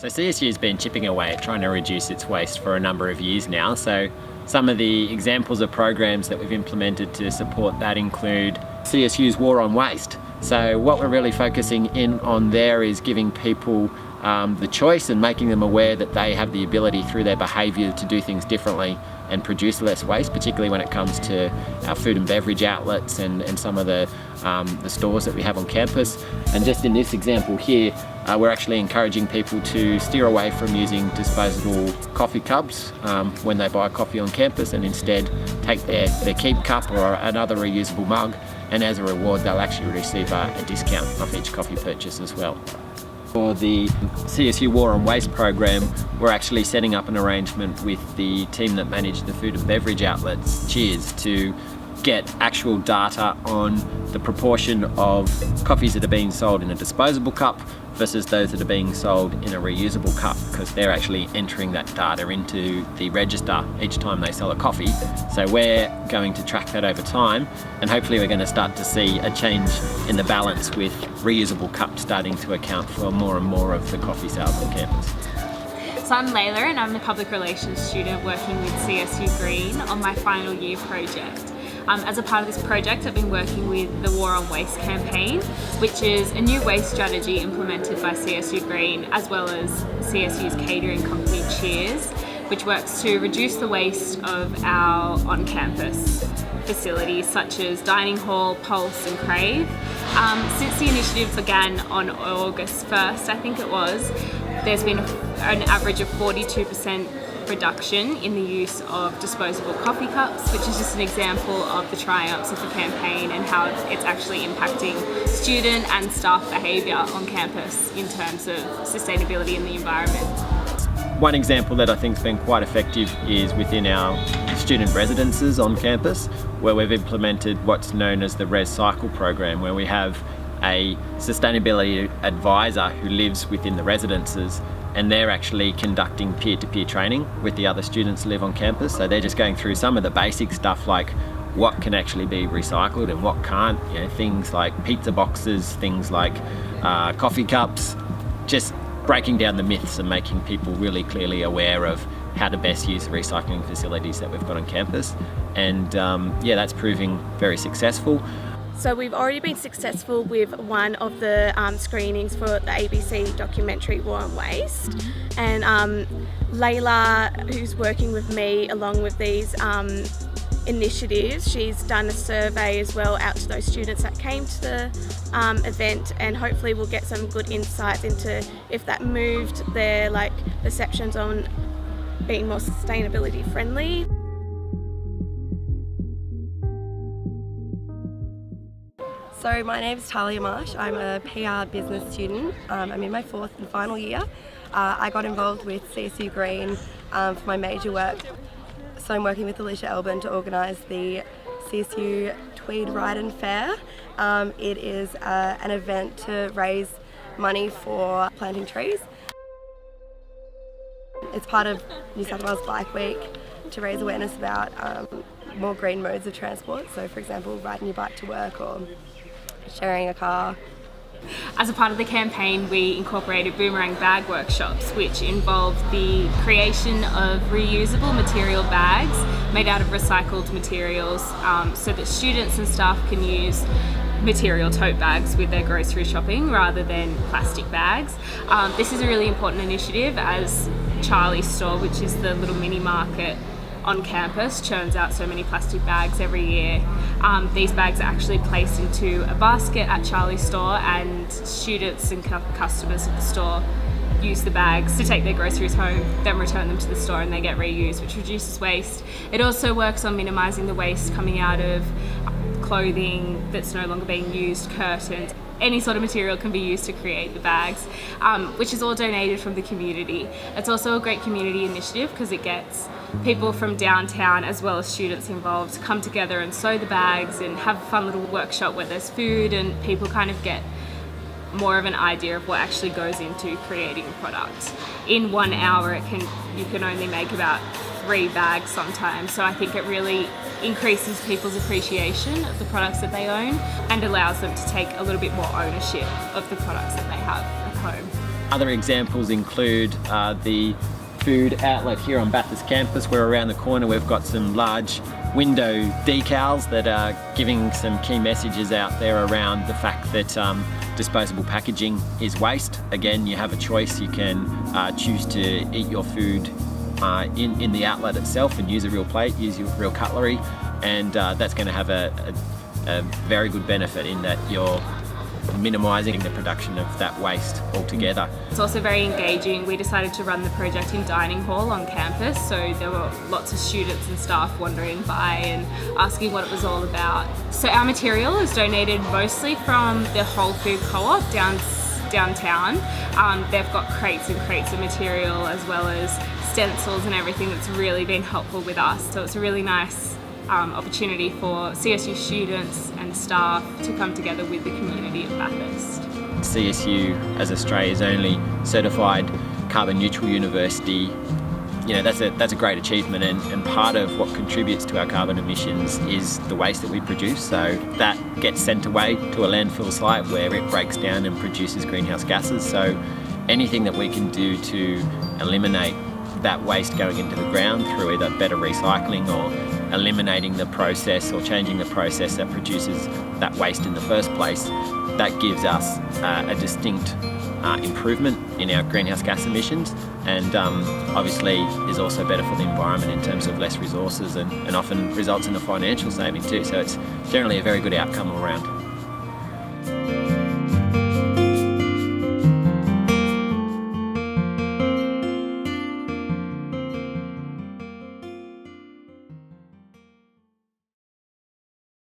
So CSU has been chipping away at trying to reduce its waste for a number of years now. So some of the examples of programs that we've implemented to support that include CSU's War on Waste. So what we're really focusing in on there is giving people the choice and making them aware that they have the ability through their behaviour to do things differently and produce less waste, particularly when it comes to our food and beverage outlets and some of the stores that we have on campus. And just in this example here, we're actually encouraging people to steer away from using disposable coffee cups when they buy coffee on campus, and instead take their keep cup or another reusable mug, and as a reward they'll actually receive a discount off each coffee purchase as well. For the CSU War on Waste program, we're actually setting up an arrangement with the team that manage the food and beverage outlets, Cheers, to get actual data on the proportion of coffees that are being sold in a disposable cup versus those that are being sold in a reusable cup, because they're actually entering that data into the register each time they sell a coffee. So we're going to track that over time, and hopefully we're going to start to see a change in the balance with reusable cups starting to account for more and more of the coffee sales on campus. So I'm Layla, and I'm the public relations student working with CSU Green on my final year project. As a part of this project, I've been working with the War on Waste campaign, which is a new waste strategy implemented by CSU Green as well as CSU's catering company Cheers, which works to reduce the waste of our on-campus facilities such as Dining Hall, Pulse and Crave. Since the initiative began on August 1st, I think it was, there's been an average of 42% reduction in the use of disposable coffee cups, which is just an example of the triumphs of the campaign and how it's actually impacting student and staff behaviour on campus in terms of sustainability in the environment. One example that I think has been quite effective is within our student residences on campus, where we've implemented what's known as the Res Cycle program, where we have a sustainability advisor who lives within the residences, and they're actually conducting peer-to-peer training with the other students who live on campus. So they're just going through some of the basic stuff like what can actually be recycled and what can't, you know, things like pizza boxes, things like coffee cups, just breaking down the myths and making people really clearly aware of how to best use the recycling facilities that we've got on campus. And yeah, that's proving very successful. So we've already been successful with one of the screenings for the ABC documentary War on Waste, and Layla, who's working with me along with these initiatives, she's done a survey as well out to those students that came to the event, and hopefully we'll get some good insights into if that moved their perceptions on being more sustainability friendly. So my name is Talia Marsh. I'm a PR business student. I'm in my fourth and final year. I got involved with CSU Green for my major work. So I'm working with Alicia Elbin to organise the CSU Tweed Ride and Fair. It is an event to raise money for planting trees. It's part of New South Wales Bike Week to raise awareness about more green modes of transport. So for example, riding your bike to work or sharing a car. As a part of the campaign, we incorporated boomerang bag workshops, which involved the creation of reusable material bags made out of recycled materials, so that students and staff can use material tote bags with their grocery shopping rather than plastic bags. This is a really important initiative as Charlie's store, which is the little mini market on campus, churns out so many plastic bags every year. These bags are actually placed into a basket at Charlie's store, and students and customers of the store use the bags to take their groceries home, then return them to the store, and they get reused, which reduces waste. It also works on minimising the waste coming out of clothing that's no longer being used, curtains. Any sort of material can be used to create the bags, which is all donated from the community. It's also a great community initiative because it gets people from downtown as well as students involved to come together and sew the bags and have a fun little workshop where there's food, and people kind of get more of an idea of what actually goes into creating a product. In 1 hour you can only make about 3 bags sometimes, so I think it really increases people's appreciation of the products that they own and allows them to take a little bit more ownership of the products that they have at home. Other examples include the food outlet here on Bathurst campus, where around the corner we've got some large window decals that are giving some key messages out there around the fact that disposable packaging is waste. Again, you have a choice. You can choose to eat your food in the outlet itself and use a real plate, use your real cutlery, and that's going to have a very good benefit in that you're minimising the production of that waste altogether. It's also very engaging. We decided to run the project in dining hall on campus, so there were lots of students and staff wandering by and asking what it was all about. So our material is donated mostly from the Whole Food Co-op downtown. They've got crates and crates of material as well as stencils and everything that's really been helpful with us. So it's a really nice opportunity for CSU students and staff to come together with the community of Bathurst. CSU, as Australia's only certified carbon neutral university, that's a great achievement, and part of what contributes to our carbon emissions is the waste that we produce. So that gets sent away to a landfill site where it breaks down and produces greenhouse gases. So anything that we can do to eliminate that waste going into the ground through either better recycling or eliminating the process or changing the process that produces that waste in the first place, that gives us a distinct improvement in our greenhouse gas emissions, and obviously is also better for the environment in terms of less resources, and often results in a financial saving too. So it's generally a very good outcome all around.